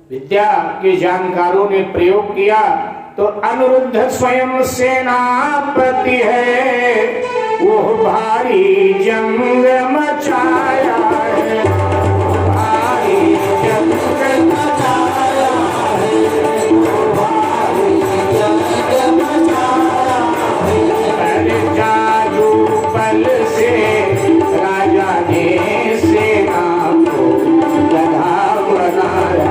विद्या के जानकारों ने प्रयोग किया तो अनिरुद्ध स्वयं सेनापति है, वो भारी जंग मचाया है, भारी जंग मचाया है, भारी जंग मचाया है। जादू बल से राजा ने सेना को गधा बनाया,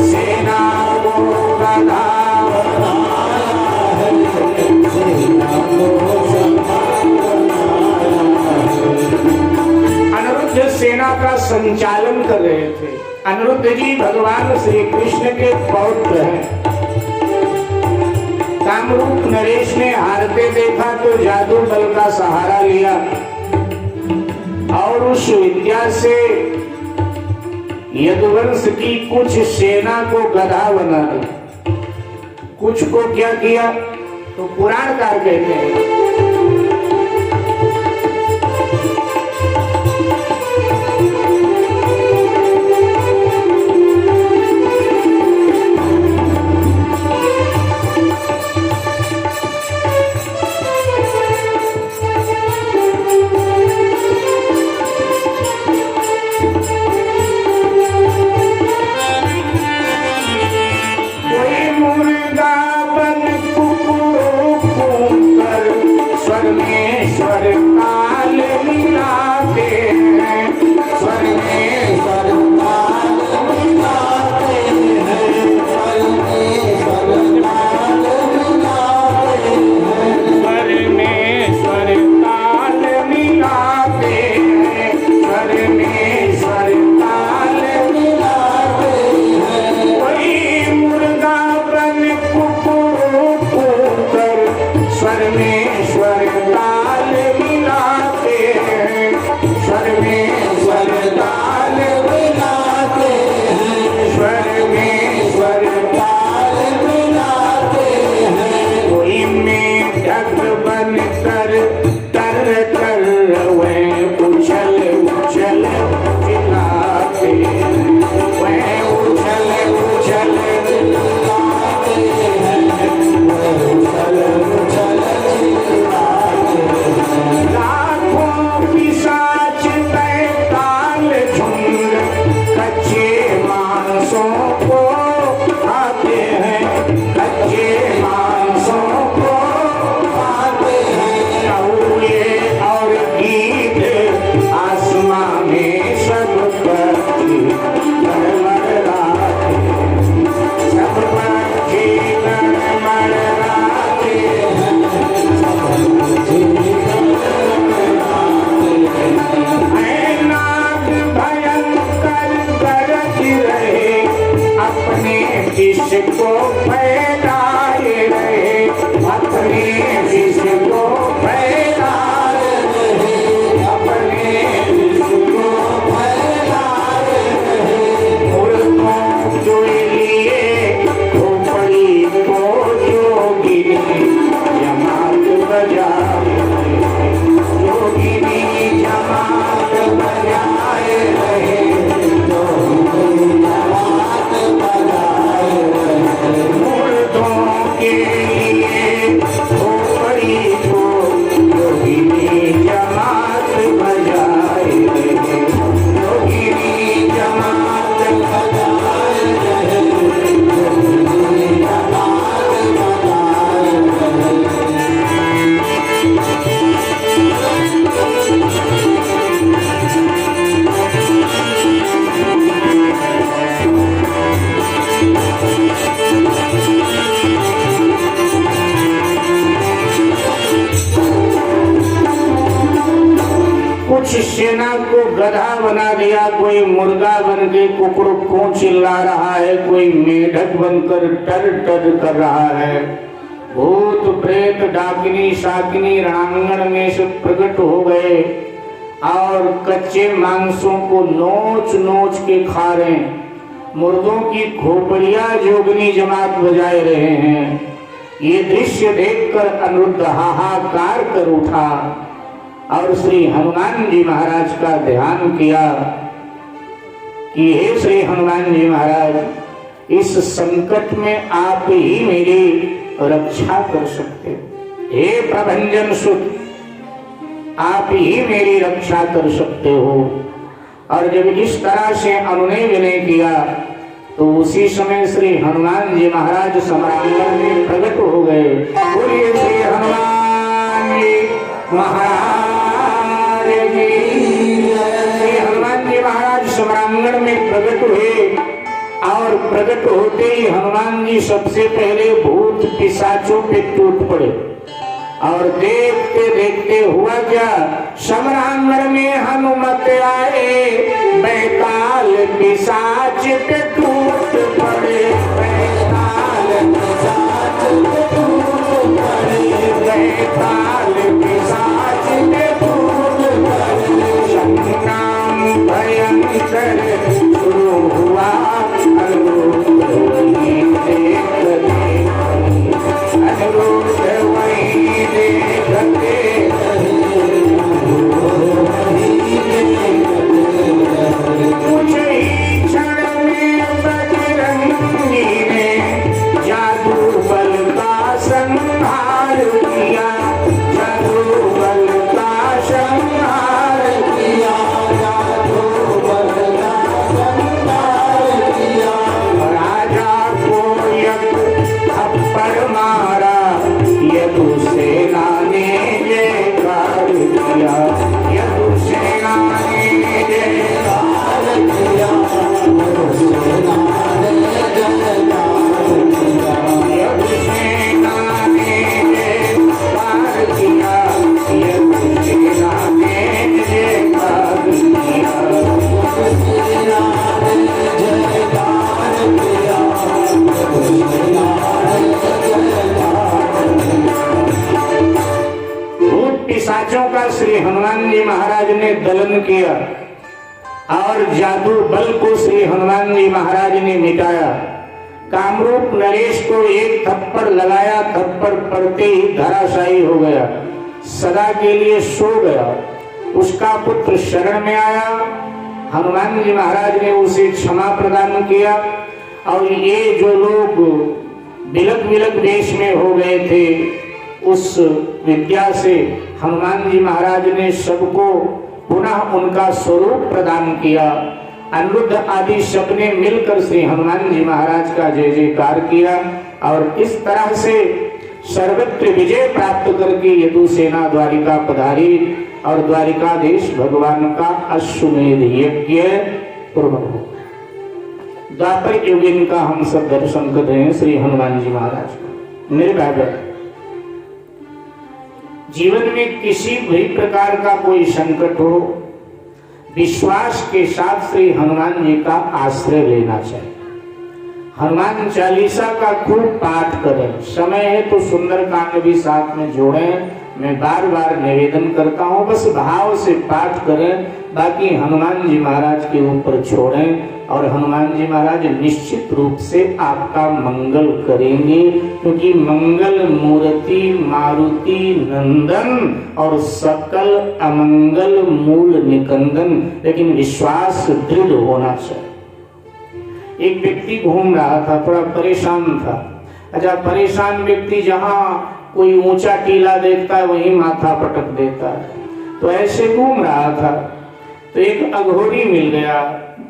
सेना को गधा सेना का संचालन कर रहे थे। अनिरुद्ध जी भगवान श्री कृष्ण के पौत्र हैं। कामरूप नरेश ने हारते देखा तो जादू बल का सहारा लिया और उस विद्या से यदुवंश की कुछ सेना को गधा बना दी। कुछ को क्या किया तो पुराणकार कहते हैं सेना को गधा बना दिया, कोई मुर्गा बन के कुकड़ू को चिल्ला रहा है, कोई मेढक बनकर टर टर कर रहा है। भूत प्रेत डाकिनी शाकिनी रणांगण में से प्रकट हो गए और कच्चे मांसों को नोच नोच के खा रहे हैं। मुर्दों की खोपड़ियां जोगनी जमात बजाए रहे हैं। ये दृश्य देखकर अनिरुद्ध हाहाकार कर उठा और श्री हनुमान जी महाराज का ध्यान किया कि हे श्री हनुमान जी महाराज, इस संकट में आप ही मेरी रक्षा कर सकते हो। हे प्रभंजन सुत, आप ही मेरी रक्षा कर सकते हो। और जब इस तरह से अनुनय विनय किया तो उसी समय श्री हनुमान जी महाराज सम्रांगण में प्रकट हो गए। बोलिए श्री हनुमान जी महाराज की। श्री हनुमान जी महाराज सम्रांगण में प्रकट हुए और प्रकट होते ही हनुमान जी सबसे पहले भूत पिशाचों पे टूट पड़े और देखते देखते हुआ क्या, सम्रांगण में हनुमत आए, बैताल पिशाच पे टूट पड़े, बैताल पिशाच पे टूट पड़े, बैताल पिशाच पे टूट पड़े। संग्राम भयंकर शुरू हुआ, अनुरूप वहीं देखते, अनुरूप वहीं देखते, कुछ ही क्षण में बजरंगी ने जादू बल का संहार किया, जादू बल का संहार किया, जादू बल का संहार किया। राजा को एक थप्पड़ मारा, यदु सेना ने जयकार किया, यदु सेना ने जयकार किया, यदु सेना ने जयकार किया, यदु सेना ने जयकार किया, यदु सेना ने जयकार किया, यदु सेना ने जयकार किया, यदु सेना पिशाचों का श्री हनुमान जी महाराज ने दलन किया और जादू बल को श्री हनुमान जी महाराज ने मिटाया। कामरूप नरेश को एक थप्पड़ लगाया, थप्पड़ पड़ते ही धराशायी हो गया, सदा के लिए सो गया। उसका पुत्र शरण में आया, हनुमान जी महाराज ने उसे क्षमा प्रदान किया और ये जो लोग बिलक बिलक वेश में हो गए थे, उस विद्या से हनुमान जी महाराज ने सबको पुनः उनका स्वरूप प्रदान किया। अनिरुद्ध आदि सबने मिलकर श्री हनुमान जी महाराज का जय जयकार किया और इस तरह से सर्वत्र विजय प्राप्त करके यदु सेना द्वारिका पधारी और द्वारिकाधीश भगवान का अश्वमेध यज्ञ पूर्ण हो। द्वापर युग का हम सब दर्शन कर रहे हैं श्री हनुमान जी महाराज का। मेरे भाई, जीवन में किसी भी प्रकार का कोई संकट हो, विश्वास के साथ श्री हनुमान जी का आश्रय लेना चाहिए। हनुमान चालीसा का खूब पाठ करें, समय है तो सुंदरकांड भी साथ में जोड़ें। मैं बार बार निवेदन करता हूँ, बस भाव से पाठ करें, बाकी हनुमान जी महाराज के ऊपर छोड़ें और हनुमान जी महाराज निश्चित रूप से आपका मंगल करेंगे, क्योंकि मंगल मूर्ति मारुति नंदन और सकल अमंगल मूल निकंदन। लेकिन विश्वास दृढ़ होना चाहिए। एक व्यक्ति घूम रहा था, थोड़ा परेशान था। अच्छा, परेशान व्यक्ति जहाँ कोई ऊंचा टीला देखता है वहीं माथा पटक देता है, तो ऐसे घूम रहा था तो एक अघोरी मिल गया,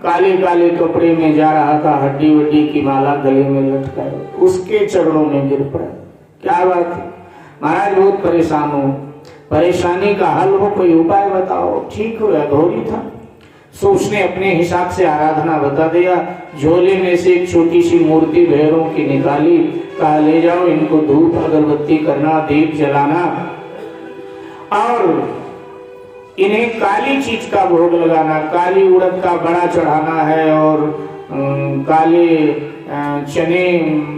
काले काले कपड़े में जा रहा था, हड्डी वड्डी की माला गले में लटकाए, उसके चरणों में गिर पड़ा। क्या बात है महाराज, बहुत परेशान हो, परेशानी का हल हो, कोई उपाय बताओ। ठीक हो, अघोरी था, सो उसने अपने हिसाब से आराधना बता दिया। झोले में से एक छोटी सी मूर्ति भैरों की निकाली, कहा ले जाओ, इनको धूप अगरबत्ती करना, दीप जलाना और इन्हें काली चीज का भोग लगाना, काली उड़द का बड़ा चढ़ाना है और काले चने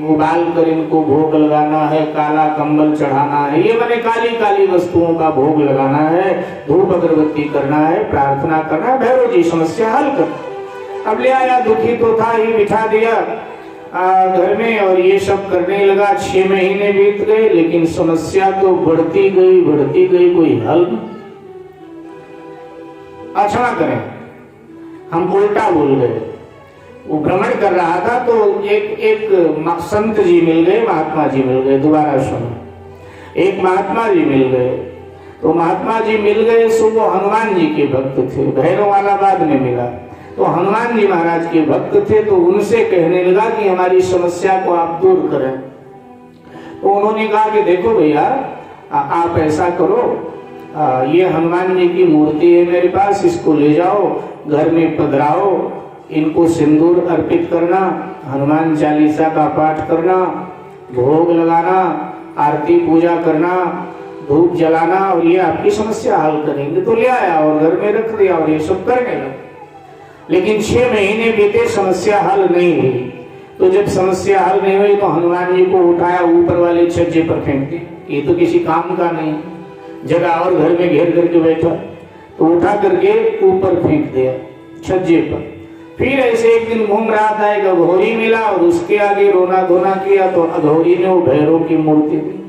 उबाल कर इनको भोग लगाना है, काला कंबल चढ़ाना है, ये मैंने काली काली वस्तुओं का भोग लगाना है, धूप अगरबत्ती करना है, प्रार्थना करना है, भैरव जी समस्या हल कर। अब ले आया, दुखी तो था ही, बिठा दिया घर में और ये सब करने लगा। 6 महीने बीत गए, लेकिन समस्या तो बढ़ती गई, कोई हल नहीं। अच्छा करें, हम उल्टा बोल गए, वो भ्रमण कर रहा था तो एक संत जी मिल गए, महात्मा जी मिल गए। दोबारा सुनो, एक महात्मा जी मिल गए। तो महात्मा जी मिल गए सो वो हनुमान जी के भक्त थे। भैरव वाला बाद में मिला। तो हनुमान जी महाराज के भक्त थे, तो उनसे कहने लगा कि हमारी समस्या को आप दूर करें। तो उन्होंने कहा कि देखो भैया, आप ऐसा करो, ये हनुमान जी की मूर्ति है मेरे पास, इसको ले जाओ, घर में पधराओ, इनको सिंदूर अर्पित करना, हनुमान चालीसा का पाठ करना, भोग लगाना, आरती पूजा करना, धूप जलाना, और ये आपकी समस्या हल करेंगे। तो ले आया और घर में रख दिया और ये सब करने लगा। लेकिन 6 महीने बीते, समस्या हल नहीं हुई। तो जब समस्या हल नहीं हुई तो हनुमान जी को उठाया, ऊपर वाले छज्जे पर फेंक दिया। ये तो किसी काम का नहीं, जगह और घर में घेर करके बैठा, तो उठा करके ऊपर फेंक दिया छज्जे पर। फिर ऐसे एक दिन घूम रहा था, एक अघोरी मिला और उसके आगे रोना धोना किया, तो अघोरी ने वो भैरव की मूर्ति दी।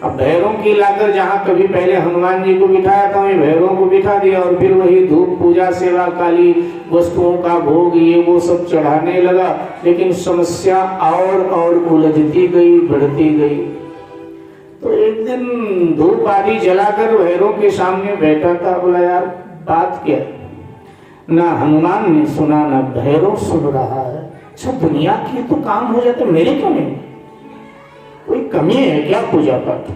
अब भैरव की लाकर जहाँ कभी पहले हनुमान जी को बिठाया था, वहीं भैरव को बिठा दिया और फिर वही धूप पूजा सेवा काली वस्तुओं का भोग ये वो सब चढ़ाने लगा। लेकिन समस्या और उलझती गई, बढ़ती गई। तो एक दिन धूप आदि जलाकर भैरव के सामने बैठा था। बोला यार बात क्या, ना हनुमान ने सुना ना भैरव सुन रहा है। सब दुनिया की तो काम हो जाते, मेरे क्यों नहीं? कोई कमी है क्या पूजा पाठ?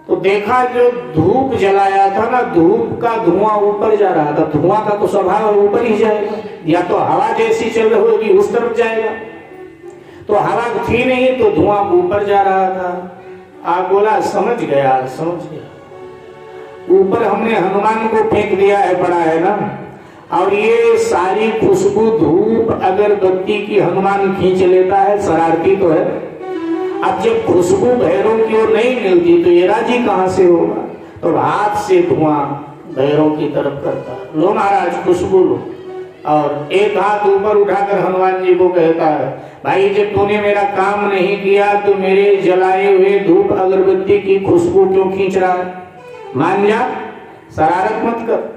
तो देखा जो धूप जलाया था ना, धूप का धुआं ऊपर जा रहा था। धुआं का तो स्वभाव ऊपर ही जाएगा, या तो हवा जैसी चल रही होगी उस तरफ जाएगा। तो हवा थी नहीं तो धुआं ऊपर जा रहा था। आप बोला समझ गया, समझ गया। ऊपर हमने हनुमान को फेंक दिया है, पड़ा है ना, और ये सारी खुशबू धूप अगरबत्ती की हनुमान खींच लेता है, शरारती तो है। अब जब खुशबू भैरव की ओर नहीं मिलती तो ये राजी कहां से होगा? तो हाथ से धुआं भैरव की तरफ करता, लो महाराज खुशबू लो। और एक हाथ ऊपर उठाकर हनुमान जी को कहता है, भाई जब तूने मेरा काम नहीं किया तो मेरे जलाए हुए धूप अगरबत्ती की खुशबू क्यों खींच रहा है? मान जा, शरारत मत कर।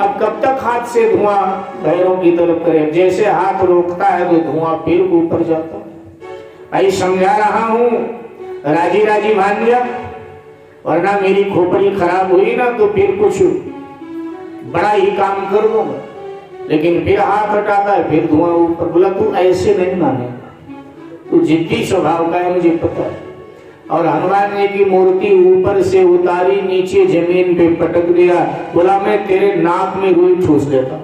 अब कब तक हाथ से धुआं भैरव की तरफ करे? जैसे हाथ रोकता है तो धुआं फिर ऊपर जाता है। भाई समझा रहा हूं, राजी राजी मान जा, वरना मेरी खोपड़ी खराब हुई ना तो फिर कुछ बड़ा ही काम कर दूंगा। लेकिन फिर हाथ हटाता है, फिर धुआं ऊपर। बोला तू ऐसे नहीं माने, तू जिद्दी स्वभाव का है, मुझे पता है। और हनुमान जी की मूर्ति ऊपर से उतारी, नीचे जमीन पे पटक दिया। बोला मैं तेरे नाक में रुई ठूस देता।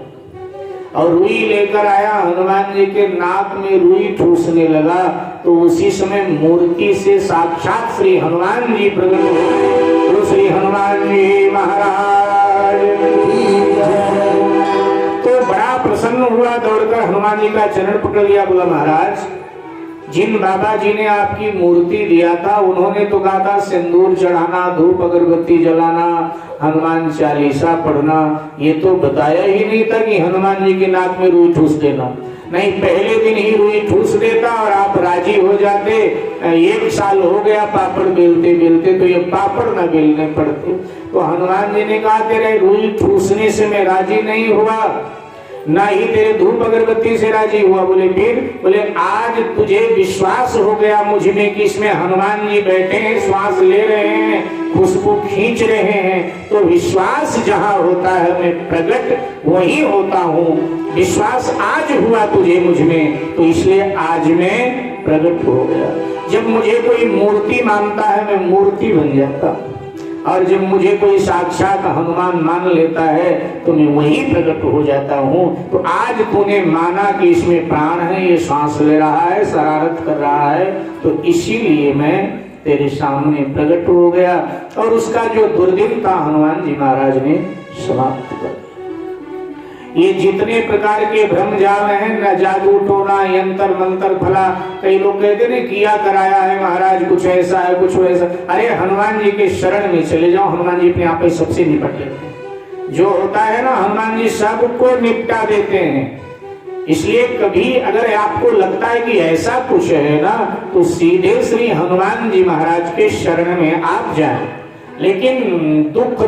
और रुई लेकर आया, हनुमान जी के नाक में रुई ठूसने लगा। तो उसी समय मूर्ति से साक्षात श्री हनुमान जी प्रकट हुए। तो श्री हनुमान जी महाराज तो बड़ा प्रसन्न हुआ, दौड़कर हनुमान जी का चरण पकड़ लिया। बोला महाराज, जिन बाबा जी ने आपकी मूर्ति दिया था उन्होंने तो कहा था सिंदूर चढ़ाना, धूप अगरबत्ती जलाना, हनुमान चालीसा पढ़ना। ये तो बताया ही नहीं था कि हनुमान जी के नाक में रुई ठूस देना। नहीं, पहले दिन ही रुई ठूस देता और आप राजी हो जाते। 1 साल हो गया पापड़ बेलते बेलते, तो ये पापड़ न बेलने पड़ते। तो हनुमान जी ने कहा तेरे रुई ठूसने से मैं राजी नहीं हुआ, ना ही तेरे धूप अगरबत्ती से राजी हुआ। बोले फिर? बोले आज तुझे विश्वास हो गया मुझ में कि इसमें हनुमान जी बैठे हैं, श्वास ले रहे हैं, खुशबू खींच रहे हैं। तो विश्वास जहाँ होता है मैं प्रकट वही होता हूँ। विश्वास आज हुआ तुझे मुझ में, तो इसलिए आज मैं प्रकट हो गया। जब मुझे कोई मूर्ति मानता है मैं मूर्ति बन जाता, और जब मुझे कोई साक्षात हनुमान मान लेता है तो मैं वही प्रकट हो जाता हूँ। तो आज तूने माना कि इसमें प्राण है, ये सांस ले रहा है, शरारत कर रहा है, तो इसीलिए मैं तेरे सामने प्रकट हो गया। और उसका जो दुर्दिन था हनुमान जी महाराज ने समाप्त कर दिया। ये जितने प्रकार के भ्रम जाल हैं, न जादू टोना यंत्र मंत्र फला, कई लोग कहते हैं किया कराया है महाराज, कुछ ऐसा है कुछ वैसा। अरे हनुमान जी के शरण में चले जाओ, हनुमान जी अपने आप ही सबसे निपट लेते हैं। जो होता है ना, हनुमान जी सबको निपटा देते हैं। इसलिए कभी अगर आपको लगता है कि ऐसा कुछ है ना, तो सीधे श्री हनुमान जी महाराज के शरण में आप जाएं। लेकिन दुख